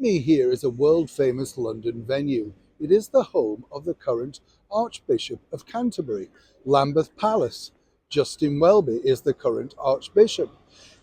Me here is a world-famous London venue. It is the home of the current Archbishop of Canterbury, Lambeth Palace. Justin Welby is the current Archbishop.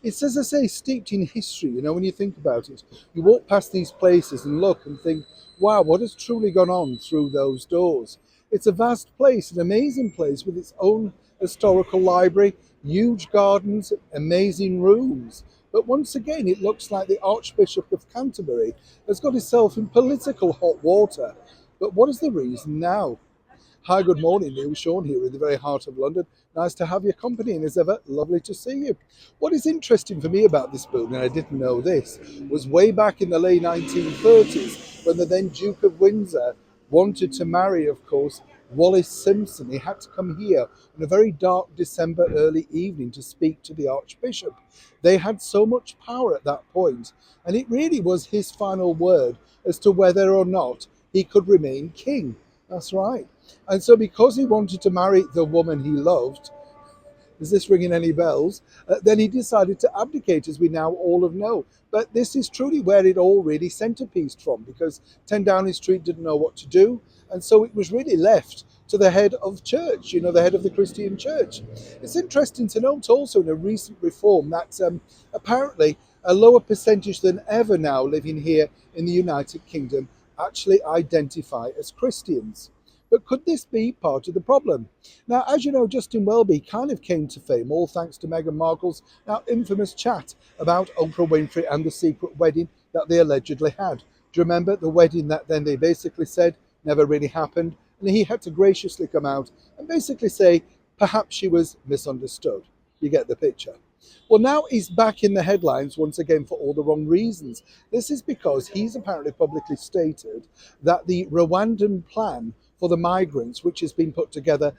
It's, as I say, steeped in history, when you think about it. You walk past these places and look and think, wow, what has truly gone on through those doors? It's a vast place, an amazing place with its own historical library, huge gardens, amazing rooms. But once again, it looks like the Archbishop of Canterbury has got himself in political hot water. But what is the reason now? Hi, good morning, Neil. Sean here in the very heart of London. Nice to have your company, and as ever, lovely to see you. What is interesting for me about this building, and I didn't know this, was way back in the late 1930s when the then Duke of Windsor wanted to marry, of course, Wallis Simpson. He had to come here on a very dark December early evening to speak to the Archbishop. They had so much power at that point, and it really was his final word as to whether or not he could remain king. That's right. And so, because he wanted to marry the woman he loved, is this ringing any bells? Then he decided to abdicate, as we now all have known. But this is truly where it all really centerpieced from, because 10 Downing Street didn't know what to do. And so it was really left to the head of church, the head of the Christian church. It's interesting to note also in a recent reform that apparently a lower percentage than ever now living here in the United Kingdom actually identify as Christians. But could this be part of the problem? Now, as you know, Justin Welby kind of came to fame, all thanks to Meghan Markle's now infamous chat about Oprah Winfrey and the secret wedding that they allegedly had. Do you remember the wedding that then they basically said never really happened? And he had to graciously come out and basically say, perhaps she was misunderstood. You get the picture. Well, now he's back in the headlines once again for all the wrong reasons. This is because he's apparently publicly stated that the Rwandan plan for the migrants, which has been put together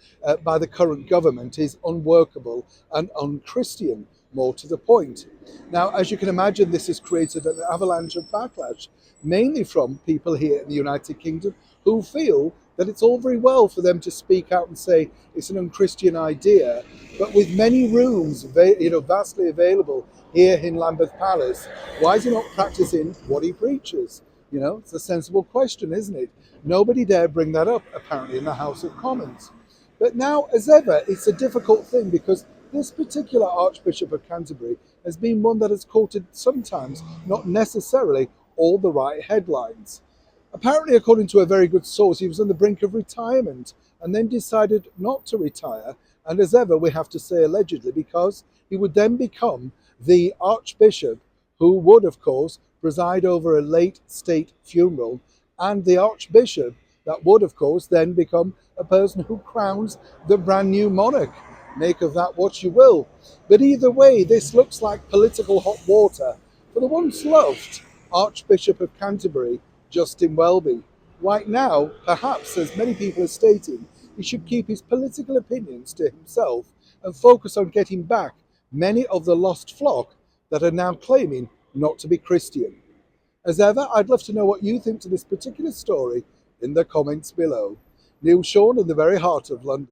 by the current government, is unworkable and unchristian, more to the point. Now, as you can imagine, this has created an avalanche of backlash, mainly from people here in the United Kingdom who feel that it's all very well for them to speak out and say it's an unchristian idea, but with many rooms, vastly available here in Lambeth Palace, why is he not practicing what he preaches? It's a sensible question, isn't it? Nobody dare bring that up, apparently, in the House of Commons. But now, as ever, it's a difficult thing because this particular Archbishop of Canterbury has been one that has quoted sometimes not necessarily all the right headlines. Apparently, according to a very good source, he was on the brink of retirement and then decided not to retire. And as ever, we have to say allegedly, because he would then become the Archbishop who would, of course, preside over a late state funeral, and the Archbishop that would, of course, then become a person who crowns the brand new monarch. Make of that what you will. But either way, this looks like political hot water for the once loved Archbishop of Canterbury, Justin Welby. Right now, perhaps, as many people are stating, he should keep his political opinions to himself and focus on getting back many of the lost flock that are now claiming not to be Christian. As ever, I'd love to know what you think to this particular story in the comments below. Neil Sean in the very heart of London.